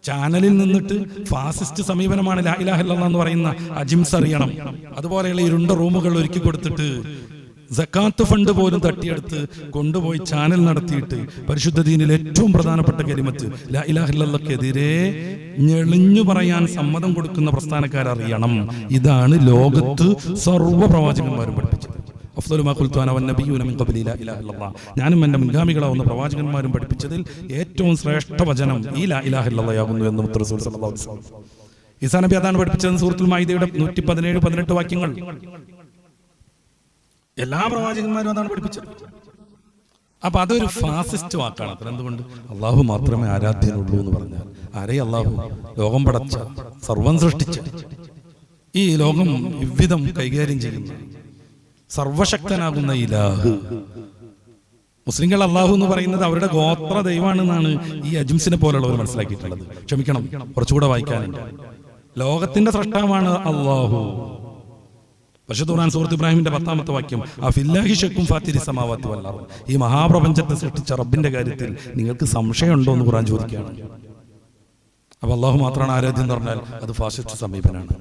ചാനലിൽ നിന്നിട്ട് ഫാസിസ്റ്റ് സമീപനമാണ് ലാ ഇലാഹ ഇല്ലല്ലാഹ് എന്ന് പറയുന്ന അജിംസ് അറിയണം. അതുപോലെയുള്ള ഇരുണ്ട റൂമുകൾ ഒരുക്കി കൊടുത്തിട്ട് സക്കാത്ത് ഫണ്ട് പോലും തട്ടിയെടുത്ത് കൊണ്ടുപോയി ചാനൽ നടത്തിയിട്ട് പരിശുദ്ധ ദീനിൽ ഏറ്റവും പ്രധാനപ്പെട്ട കലിമത്ത് ലാ ഇലാഹ ഇല്ലല്ലാഹ്ക്കെതിരെ ഞെളിഞ്ഞു പറയാൻ സമ്മതം കൊടുക്കുന്ന പ്രസ്ഥാനക്കാരറിയണം, ഇതാണ് ലോകത്ത് സർവ്വ പ്രവാചകന്മാരും പഠിപ്പിച്ചത്. ഞാനും എൻ്റെ മുൻഗാമികളാവുന്ന പ്രവാചകന്മാരും പഠിപ്പിച്ചതിൽ ഏറ്റവും ശ്രേഷ്ഠ വചനം ഈ ലാ ഇലാഹ ഇല്ലല്ലാഹ് ആകുന്നു എന്ന് മുത്ത് റസൂൽ സല്ലല്ലാഹു അലൈഹി വസല്ലം. ഈസാ നബി അതാണ് പഠിപ്പിച്ചത്. സൂറത്തുൽ മാഇദയുടെ 117-18 വാക്യങ്ങൾ എല്ലാ പ്രവാചകന്മാരും അതാണ് പഠിപ്പിച്ചത്. അപ്പൊ അതൊരു ഫാസിസ്റ്റ് വാക്കാണ്. അത്ര എന്തുകൊണ്ട് അള്ളാഹു മാത്രമേ ആരാധ്യനുള്ളൂ എന്ന് പറഞ്ഞാൽ ആരേ അള്ളാഹു? ലോകം പടച്ച, സർവം സൃഷ്ടിച്ച, ഈ ലോകം വിവിധം കൈകാര്യം ചെയ്യുന്ന സർവശക്തനാകുന്ന ഇലാഹ്. മുസ്ലിങ്ങൾ അള്ളാഹു എന്ന് പറയുന്നത് അവരുടെ ഗോത്ര ദൈവമാണെന്നാണ് ഈ അജിംസിനെ പോലുള്ളവർ മനസ്സിലാക്കിയിട്ടുള്ളത്. ക്ഷമിക്കണം, കുറച്ചുകൂടെ വായിക്കാനുണ്ട്. ലോകത്തിന്റെ സൃഷ്ടാവാണ് അള്ളാഹു. പരിശുദ്ധ ഖുർആൻ സൂറത്ത് ഇബ്രാഹിമിന്റെ 10-ാമത്തെ വാക്യം, അഫില്ലാഹി ശക്കും ഫാത്തിരി സമാവാത്തി വൽ അർദ്. ഈ മഹാപ്രപഞ്ചത്തെ സൃഷ്ടിച്ച റബ്ബിന്റെ കാര്യത്തിൽ നിങ്ങൾക്ക് സംശയമുണ്ടോ എന്ന് ഖുർആൻ ചോദിക്കുകയാണ്. അപ്പൊ അള്ളാഹു മാത്രമാണ് ആരാധ്യം എന്ന് പറഞ്ഞാൽ അത് ഫാസിസ്റ്റ് സമീപനാണ്.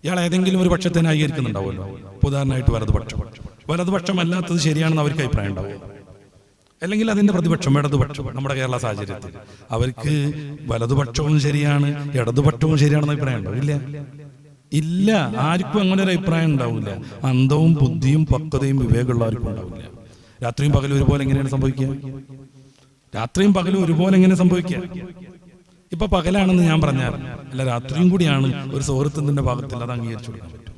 ഇയാൾ ഏതെങ്കിലും ഒരു പക്ഷത്തെ ന്യായീകരിക്കുന്നുണ്ടാവുമല്ലോ. ഉദാഹരണമായിട്ട് വലതുപക്ഷം അല്ലാത്തത് ശരിയാണെന്ന് അവർക്ക് അഭിപ്രായം ഉണ്ടാവും. അല്ലെങ്കിൽ അതിന്റെ പ്രതിപക്ഷം ഇടതുപക്ഷം. നമ്മുടെ കേരള സാഹചര്യത്തിൽ അവർക്ക് വലതുപക്ഷവും ശരിയാണ് ഇടതുപക്ഷവും ശരിയാണെന്ന് അഭിപ്രായം ഉണ്ടാവും? ഇല്ല, ആർക്കും അങ്ങനെ ഒരു അഭിപ്രായം ഉണ്ടാവില്ല. അന്തവും ബുദ്ധിയും പക്വതയും വിവേകമുള്ളവർക്കും ഉണ്ടാവില്ല. രാത്രിയും പകലും ഒരുപോലെ എങ്ങനെയാണ് സംഭവിക്കുക? രാത്രിയും പകലും ഒരുപോലെ എങ്ങനെ സംഭവിക്കുക? ഇപ്പൊ പകലാണെന്ന് ഞാൻ പറഞ്ഞാൽ അല്ല, രാത്രിയും കൂടിയാണ് ഒരു സുഹൃത്തിന്റെ ഭാഗത്തിൽ അത് അംഗീകരിച്ചു കൊടുക്കാൻ പറ്റും.